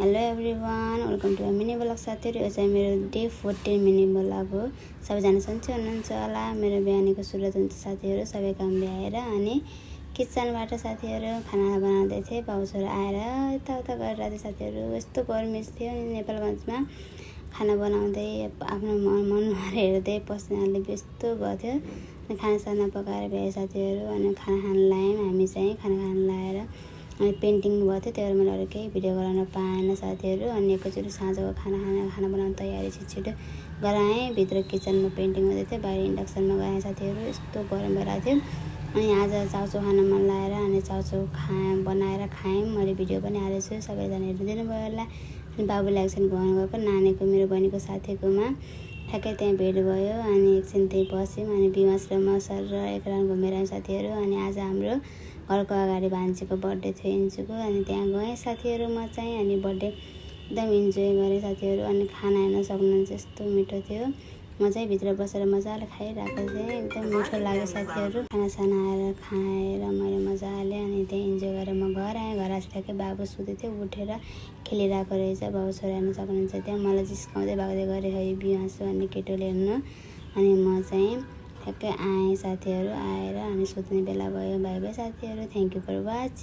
Hello everyone, welcome to mini blog साथीहरू। यो चाहिँ मेरो डे 14 मिनी ब्लग हो। सबैजना सन्चै हुनुहुन्छ होला। मेरो बिहानीको सुरुवात हुन्छ साथीहरू सबै काम भ्याएर अनि किचनबाट साथीहरू खाना बनाउँदै थिएँ। बाउछोरा आएर यताउता गरिरहेको थियो साथीहरू। यस्तो गर्मी थियो अनि नेपालगञ्जमा खाना बनाउँदै आफ्नो मनहरू हेर्दै पसिनाले यस्तो गर्थ्यो। अनि खानासाना पकाएर भ्याए साथीहरू अनि खाना खान लायौँ। हामी चाहिँ खाना खान लाएर अनि पेन्टिङ भयो थियो, त्यही भएर मैले अरू केही भिडियो गराउन पाएन साथीहरू। अनि एकैचोटि साँझको खाना बनाउन तयारी छिटो गराएँ। भित्र किचनमा पेन्टिङ हुँदै थियो, बाहिर इन्डक्सनमा गराएँ साथीहरू। यस्तो गरम भइरहेको थियो अनि आज चाउचाउ खान मन लागेर अनि चाउचाउ बनाएर खायौँ। मैले भिडियो पनि हालेको छु, सबैजना हेरिदिनु भयो होला। अनि बाबुले एकछिन घुमाउनु गएको नानीको मेरो बहिनीको साथीकोमा, ठ्याक्कै त्यहाँ भेट भयो अनि एकछिन त्यहीँ बस्यौँ। अनि बिमास र म सर र एक राउन्ड घुमेर आयौँ साथीहरू। अनि आज हाम्रो घरको अगाडि भान्जीको बर्थडे थियो इन्जुको, अनि त्यहाँ गएँ साथीहरू म चाहिँ। अनि बर्थडे एकदम इन्जोय गरेँ साथीहरू। अनि खाना हेर्न सक्नुहुन्छ, यस्तो मिठो थियो। म चाहिँ भित्र बसेर मजाले खाइरहेको थिएँ, एकदम मिठो लाग्यो साथीहरू। खानासाना आएर खाएर मैले मजाले अनि त्यहाँ इन्जोय गरेर म घर आएँ। घर आएर ठ्याक्कै बाबु सुत्दै थियो, उठेर खेलिरहेको रहेछ। बाबु छोरा हेर्न सक्नुहुन्छ त्यहाँ। मलाई जिस्काउँदै भाग्दै गरेँ है बिहासु अनि केटोले हेर्नु। अनि म चाहिँ ठ्याक्कै आएँ साथीहरू। आएर अनि सुत्ने बेला भयो। बाई बाई साथीहरू, थ्याङ्क यू फर वाचिङ।